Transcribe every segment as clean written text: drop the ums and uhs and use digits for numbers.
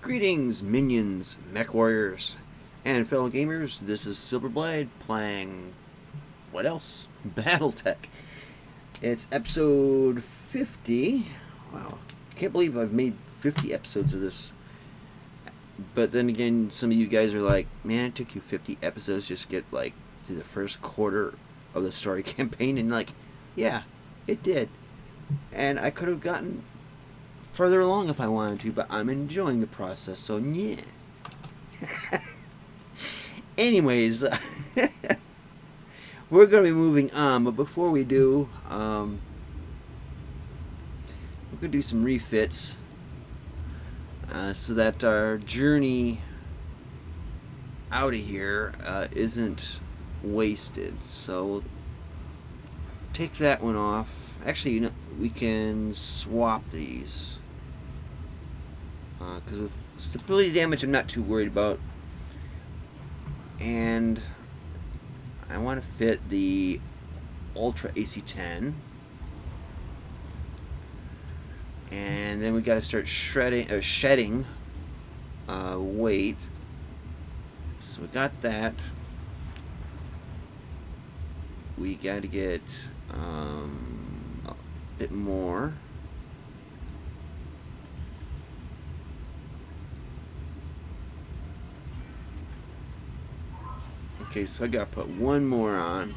Greetings, minions, mech warriors, and fellow gamers. This is Silverblade playing, what else? Battletech. It's episode 50. Wow, can't believe I've made 50 episodes of this. But then again, some of you guys are like, man, it took you 50 episodes just to get like through the first quarter of the story campaign, and like, yeah, it did. And I could have gotten further along if I wanted to, but I'm enjoying the process, so yeah. Anyways, we're going to be moving on, but before we do, we're going to do some refits so that our journey out of here isn't wasted. So take that one off. Actually, you know, we can swap these. Because of stability damage I'm not too worried about. And I want to fit the Ultra AC10. And then we got to start shedding weight. So we got that. We got to get a bit more. Okay, so I gotta put one more on.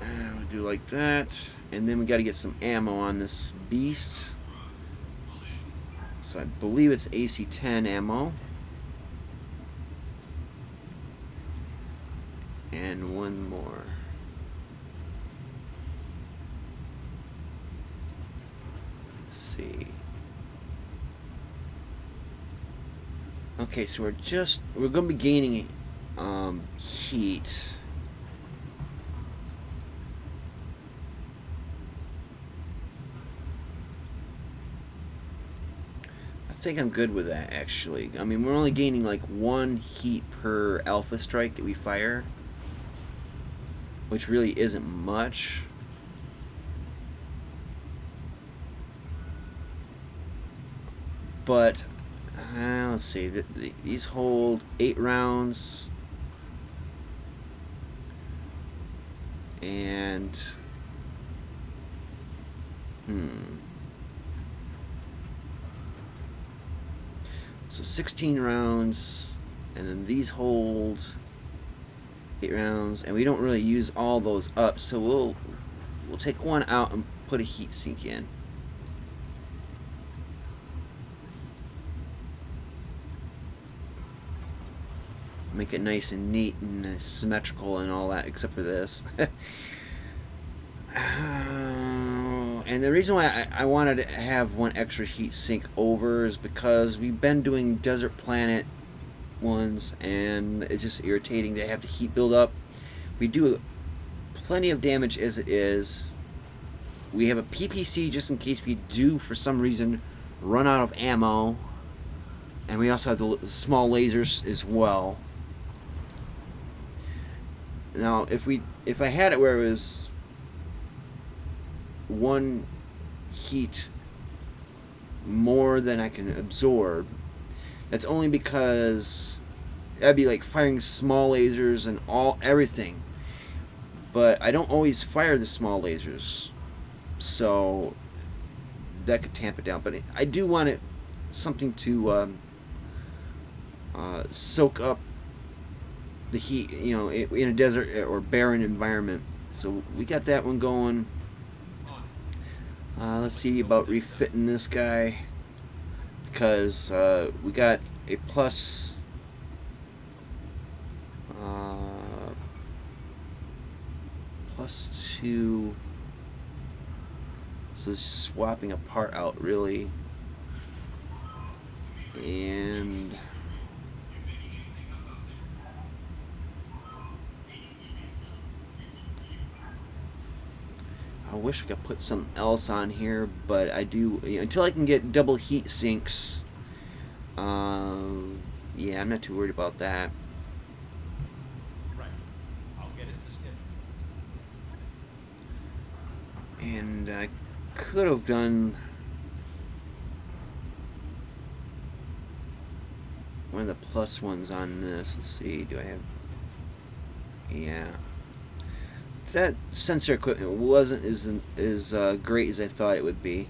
And we'll do like that. And then we gotta get some ammo on this beast. So I believe it's AC-10 ammo. And one more. Let's see. Okay, so we're going to be gaining heat. I think I'm good with that, actually. I mean, we're only gaining like 1 heat per alpha strike that we fire, which really isn't much. But let's see, these hold 8 rounds, and so 16 rounds, and then these hold 8 rounds, and we don't really use all those up, so we'll take one out and put a heat sink in. Make it nice and neat and symmetrical and all that, except for this. And the reason why I wanted to have one extra heat sink over is because we've been doing desert planet ones, and it's just irritating to have the heat build up. We do plenty of damage as it is. We have a PPC just in case we do, for some reason, run out of ammo. And we also have the small lasers as well. Now, if I had it where it was 1 heat more than I can absorb, that's only because that'd be like firing small lasers and everything. But I don't always fire the small lasers, so that could tamp it down. But I do want it something to soak up the heat, you know, in a desert or barren environment. So we got that one going. Let's see about refitting this guy, because we got a plus +2, so it's just swapping a part out really. And I wish I could put something else on here, but I do, you know, until I can get double heat sinks. Yeah, I'm not too worried about that. Right. I'll get it in the schedule. And could have done one of the plus ones on this. Let's see, do I have... Yeah. That sensor equipment wasn't as great as I thought it would be.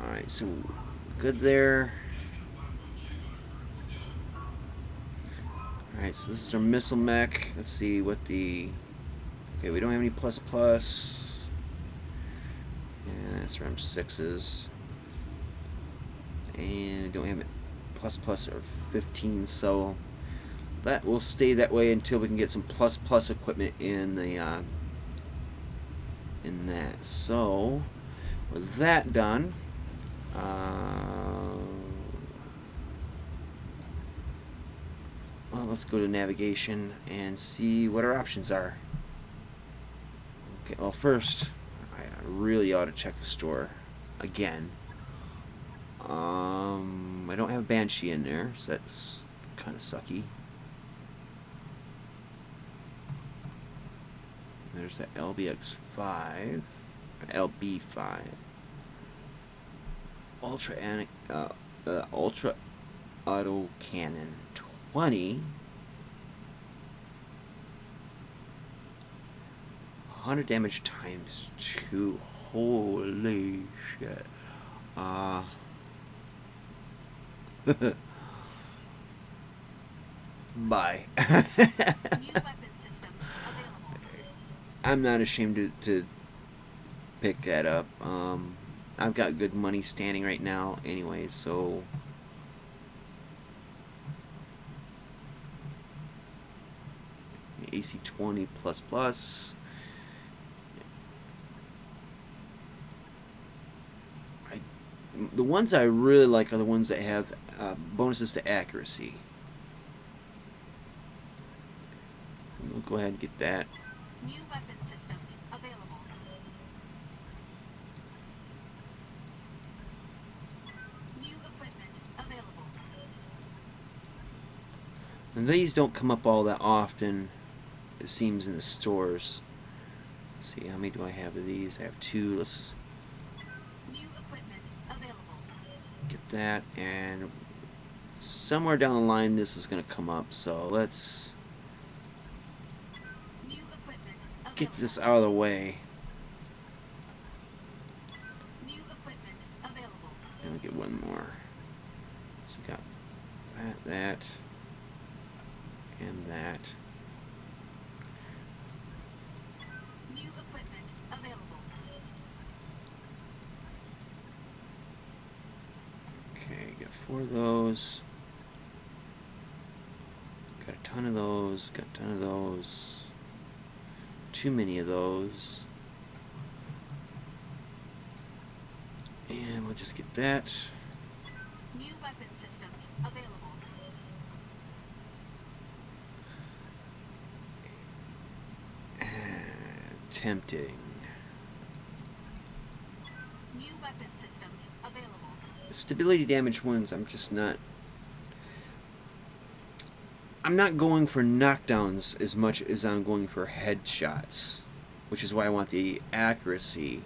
Alright, so good there. Alright, so this is our missile mech. Let's see what the... Okay, we don't have any plus plus. Yeah, that's around 6s. And don't have plus plus or 15, so that will stay that way until we can get some plus plus equipment in the in that. So with that done, well, let's go to navigation and see what our options are. Okay, well, first I really ought to check the store again. I don't have Banshee in there, so that's kind of sucky. There's that LBX5, LB5, Ultra Auto Cannon 20, 100 damage times 2. Holy shit! Bye. I'm not ashamed to pick that up. I've got good money standing right now anyway, so AC20 plus plus. The ones I really like are the ones that have bonuses to accuracy. We'll go ahead and get that. New weapon systems available. New equipment available. And these don't come up all that often, it seems, in the stores. Let's see, how many do I have of these? I have 2. Let's New equipment available. get that, and somewhere down the line this is going to come up, so let's get this out of the way. New equipment available. And we get one more. So we got that, and that. New equipment available. Okay, got 4 of those. Got a ton of those. Got a ton of those. Too many of those. And we'll just get that. New weapon systems available. Tempting. New weapon systems available. Stability damage ones, I'm not going for knockdowns as much as I'm going for headshots, which is why I want the accuracy.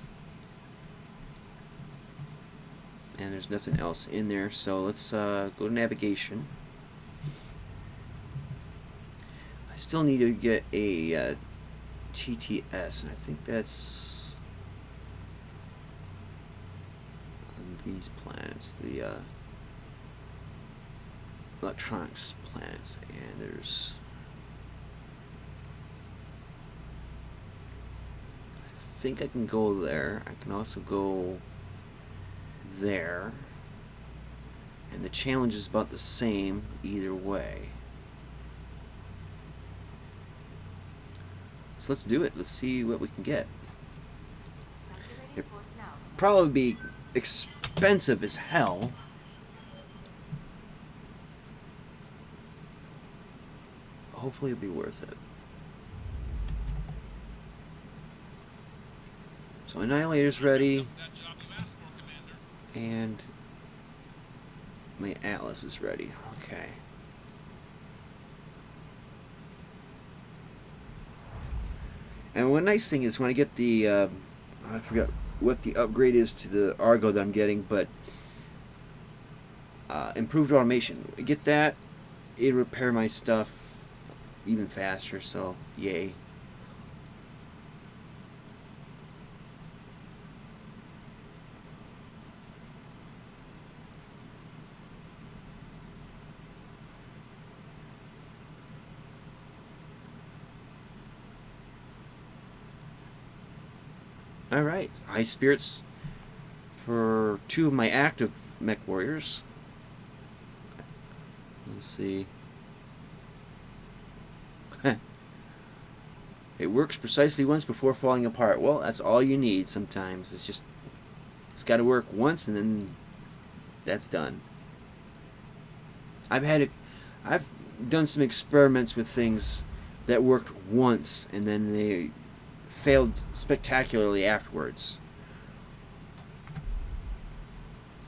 And there's nothing else in there, so let's go to navigation. I still need to get a TTS, and I think that's on these planets, the electronics planets, and there's, I think I can go there. I can also go there, and the challenge is about the same either way. So let's do it. Let's see what we can get. It'll probably be expensive as hell. Hopefully it'll be worth it. So Annihilator's ready. And my Atlas is ready. Okay. And one nice thing is when I get the I forgot what the upgrade is to the Argo that I'm getting, but improved automation. Get that, it'll repair my stuff even faster, so yay. Alright, high spirits for 2 of my active mech warriors. Let's see. It works precisely once before falling apart. Well, that's all you need sometimes. It's got to work once and then that's done. I've done some experiments with things that worked once and then they failed spectacularly afterwards.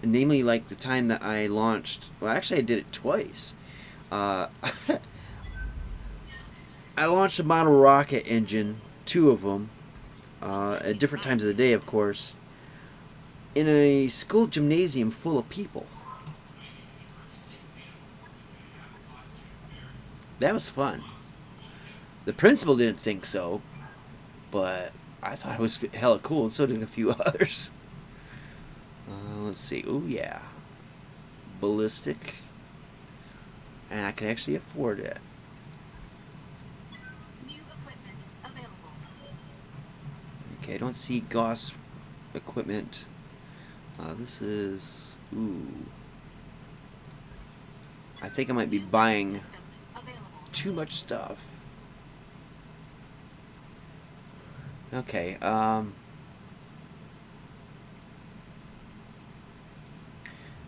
And namely, like the time that I launched. Well, actually, I did it twice. I launched a model rocket engine, 2 of them, at different times of the day, of course, in a school gymnasium full of people. That was fun. The principal didn't think so, but I thought it was hella cool, and so did a few others. Let's see. Oh, yeah. Ballistic. And I can actually afford it. New equipment available. Okay, I don't see Gauss equipment. This is... Ooh. I think I might be buying too much stuff. Okay,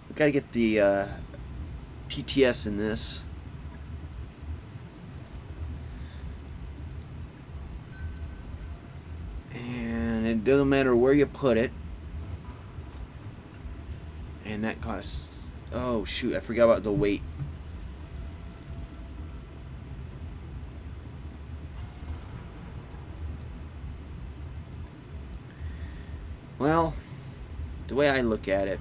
we gotta get the TTS in this. And it doesn't matter where you put it. And that costs... Oh, shoot, I forgot about the weight. Well, the way I look at it,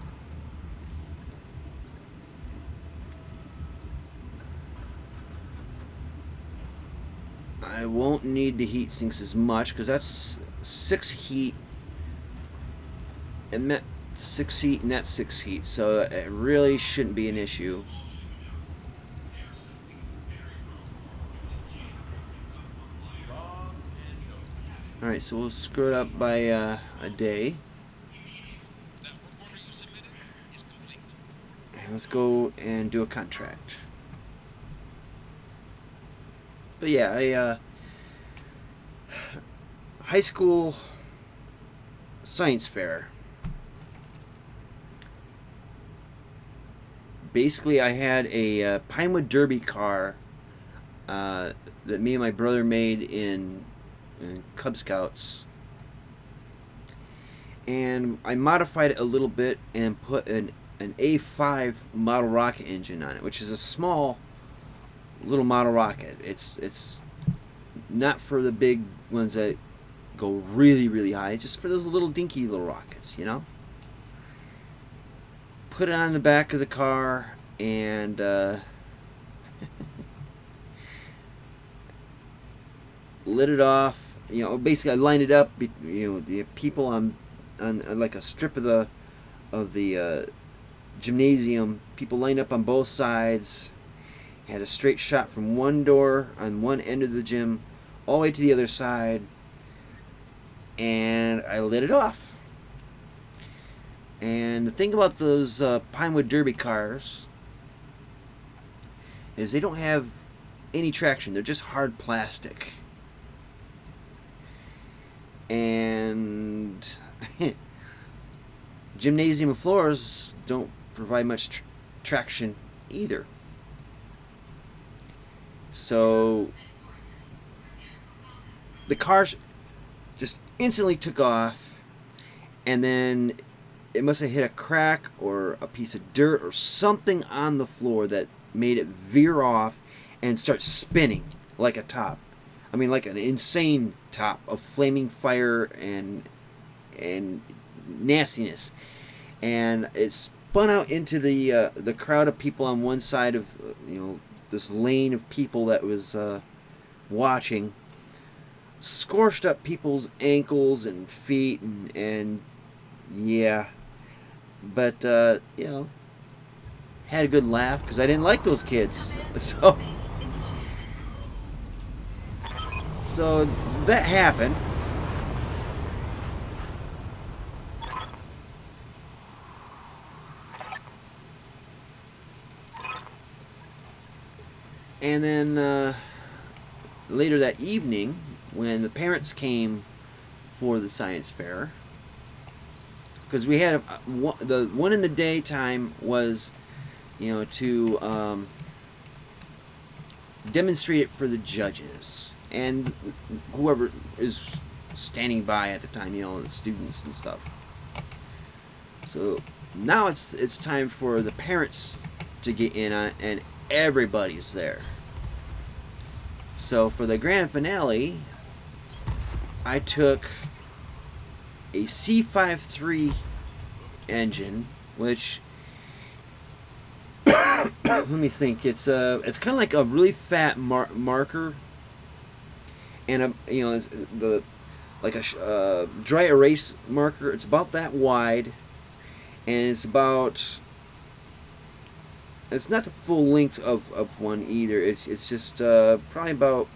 I won't need the heat sinks as much because that's 6 heat and that 6 heat and that's 6 heat, so it really shouldn't be an issue. Alright, so we'll screw it up by a day. And let's go and do a contract. But yeah, high school science fair. Basically, I had a Pinewood Derby car that me and my brother made in Cub Scouts, and I modified it a little bit and put an A5 model rocket engine on it, which is a small little model rocket. It's not for the big ones that go really, really high, just for those little dinky little rockets, you know. Put it on the back of the car and lit it off. You know, basically I lined it up. You know, the people on like a strip of the gymnasium. People lined up on both sides. Had a straight shot from one door on one end of the gym all the way to the other side, and I lit it off. And the thing about those Pinewood Derby cars is they don't have any traction. They're just hard plastic. And gymnasium floors don't provide much traction either. So the car just instantly took off, and then it must have hit a crack or a piece of dirt or something on the floor that made it veer off and start spinning like a top. I mean, like an insane top of flaming fire and and nastiness, and it spun out into the crowd of people on one side of this lane of people that was watching. Scorched up people's ankles and feet, and yeah, but had a good laugh because I didn't like those kids. So that happened. And then later that evening, when the parents came for the science fair, because we had the one in the daytime was, to demonstrate it for the judges and whoever is standing by at the time, the students and stuff. So now it's time for the parents to get in on it, and everybody's there. So for the grand finale, I took a C53 engine, which let me think. It's kind of like a really fat marker, and it's like a dry erase marker. It's about that wide, and it's not the full length of one either. It's just probably about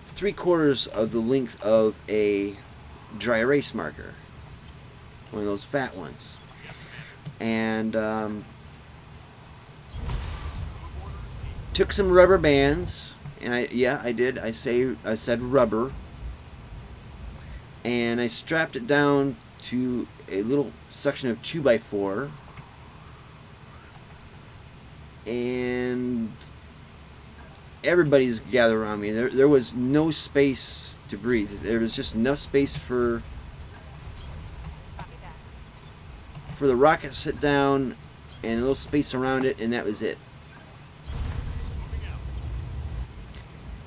3/4 of the length of a dry erase marker, one of those fat ones. And took some rubber bands, and I did. I said rubber, and I strapped it down to a little section of 2x4, and everybody's gathered around me. There was no space to breathe. There was just enough space for the rocket to sit down and a little space around it, and that was it.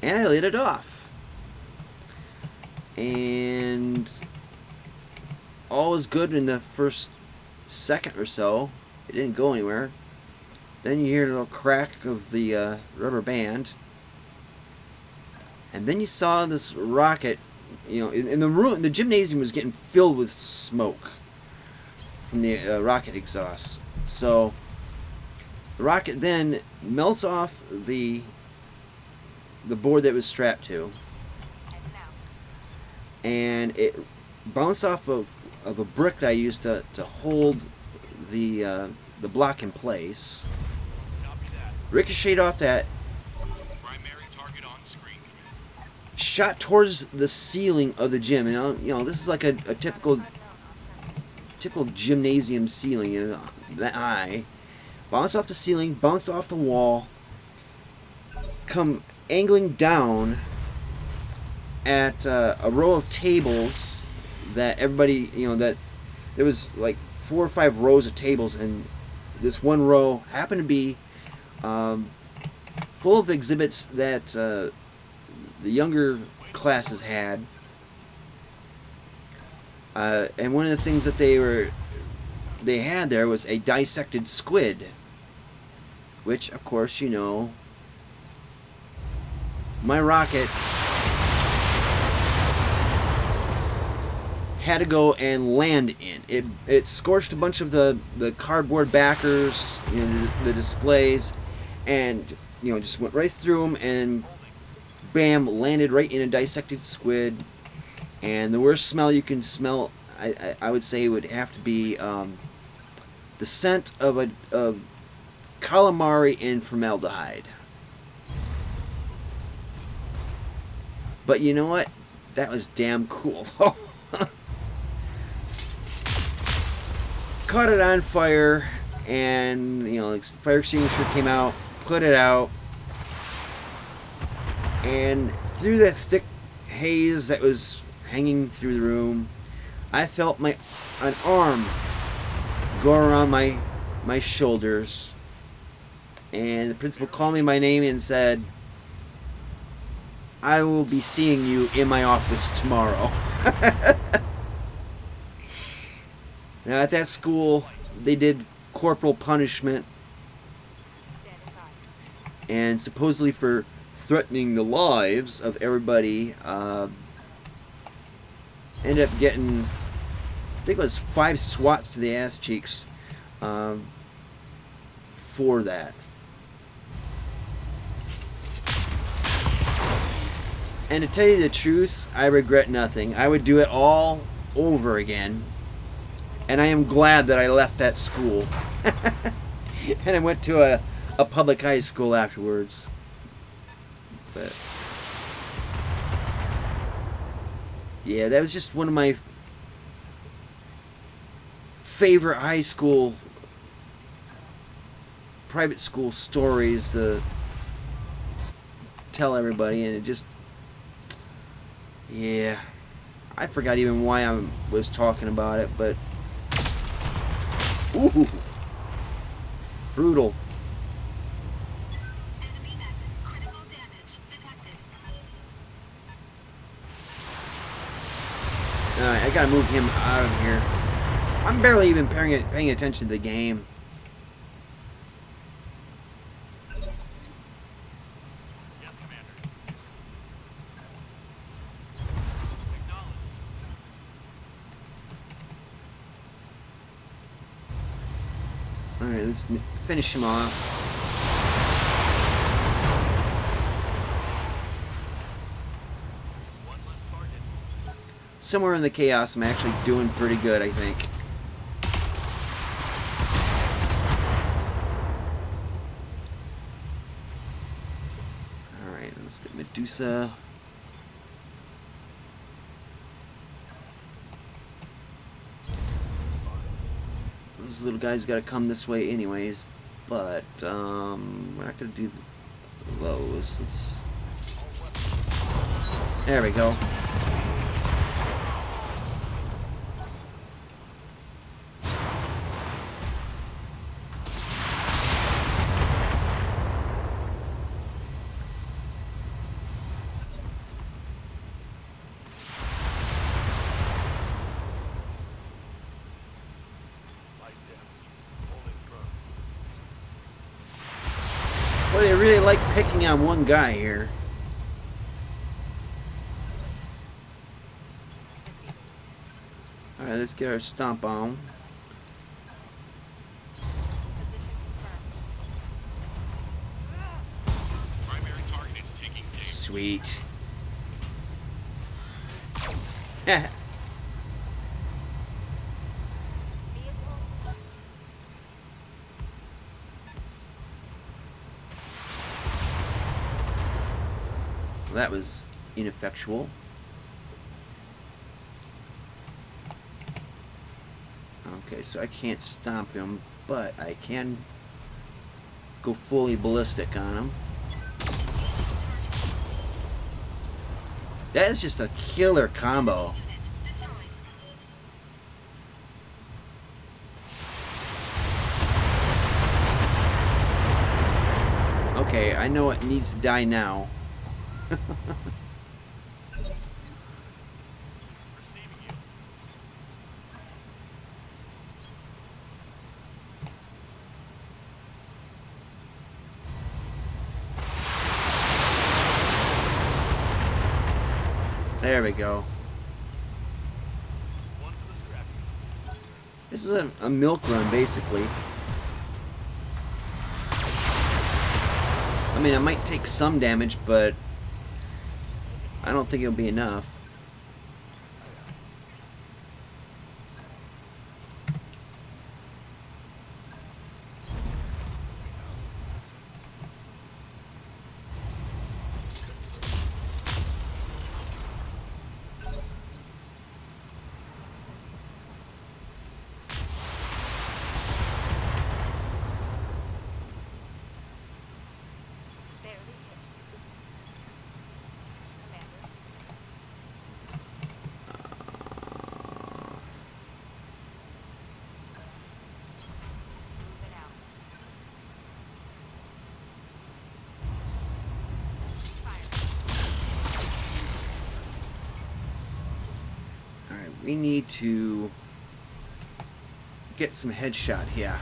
And I lit it off. And all was good in the first second or so. It didn't go anywhere. Then you hear a little crack of the rubber band. And then you saw this rocket, in the room. The gymnasium was getting filled with smoke from the rocket exhaust. So the rocket then melts off the board that it was strapped to, and it bounced off of a brick that I used to hold the block in place. Ricocheted off that, shot towards the ceiling of the gym. And this is like a typical gymnasium ceiling, that high. Bounced off the ceiling, bounced off the wall, come angling down at a row of tables that everybody, that there was like 4 or 5 rows of tables, and this one row happened to be full of exhibits that the younger classes had. And one of the things that they had there was a dissected squid, which, of course, my rocket had to go and land in. It scorched a bunch of the cardboard backers, the displays, and just went right through them, and bam, landed right in a dissected squid. And the worst smell you can smell, I would say, would have to be the scent of calamari in formaldehyde. But you know what? That was damn cool. Caught it on fire, and fire extinguisher came out, put it out, and through that thick haze that was hanging through the room, I felt an arm go around my shoulders, and the principal called me by name and said, "I will be seeing you in my office tomorrow." Now at that school, they did corporal punishment, and supposedly for threatening the lives of everybody, ended up getting, I think it was 5 swats to the ass cheeks for that. And to tell you the truth, I regret nothing. I would do it all over again. And I am glad that I left that school. And I went to a public high school afterwards. But yeah, that was just one of my favorite high school, private school stories to tell everybody, and it just, yeah, I forgot even why I was talking about it, but ooh, brutal. Enemy mech. Critical damage detected. Alright, I gotta move him out of here. I'm barely even paying attention to the game. Yes, Commander. Acknowledged. Alright, let's finish him off. One less target. Somewhere in the chaos, I'm actually doing pretty good, I think. Alright, let's get Medusa. Those little guys gotta come this way anyways, but we're not gonna do those. There we go. Boy, they really like picking on one guy here. Alright, let's get our stomp on. Primary target is taking damage. Sweet. That was ineffectual. Okay, so I can't stomp him, but I can go fully ballistic on him. That is just a killer combo. Unit destroyed. Okay, I know it needs to die now. Receiving you. There we go. One for the scrappy. This is a milk run, basically. I mean, I might take some damage, but I don't think it'll be enough. We need to get some headshot here.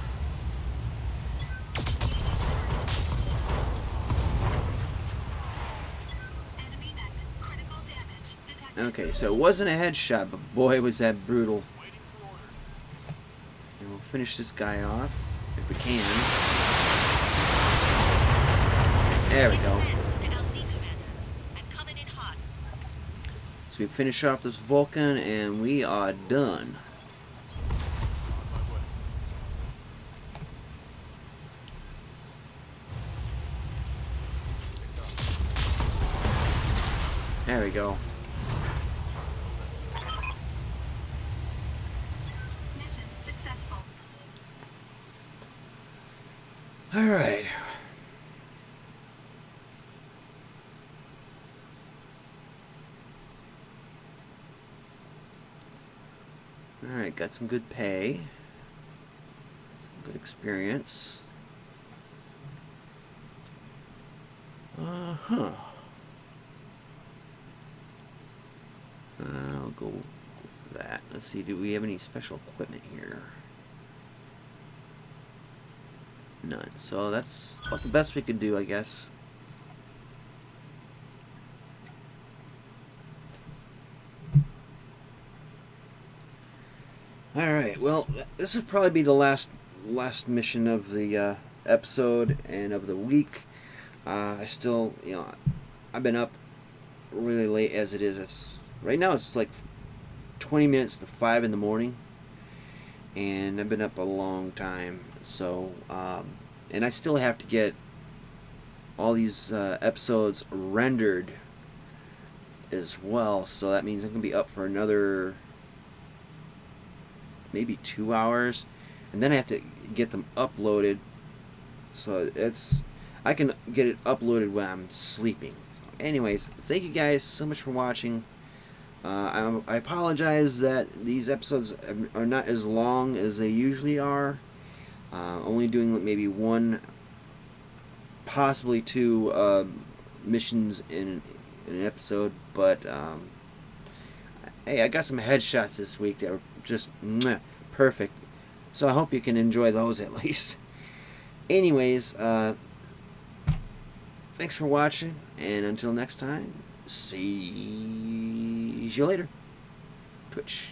Enemy mech. Critical damage detected. Okay, so it wasn't a headshot, but boy was that brutal. And we'll finish this guy off if we can. There we go. I'm coming in hot. So we finish off this Vulcan and we are done. There we go. Mission successful. Alright. Alright, got some good pay. Some good experience. Uh-huh. I'll go for that. Let's see, do we have any special equipment here? None. So that's about the best we could do, I guess. Alright, well, this will probably be the last mission of the episode and of the week. I still, I've been up really late as it is. Right now it's like 20 minutes to 5 in the morning. And I've been up a long time. So, and I still have to get all these episodes rendered as well. So that means I'm going to be up for another maybe 2 hours. And then I have to get them uploaded. So I can get it uploaded when I'm sleeping. So anyways, thank you guys so much for watching. I apologize that these episodes are not as long as they usually are. Only doing maybe one, possibly two missions in an episode. But hey, I got some headshots this week that were just perfect. So I hope you can enjoy those at least. Anyways, thanks for watching, and until next time, see you later. Twitch.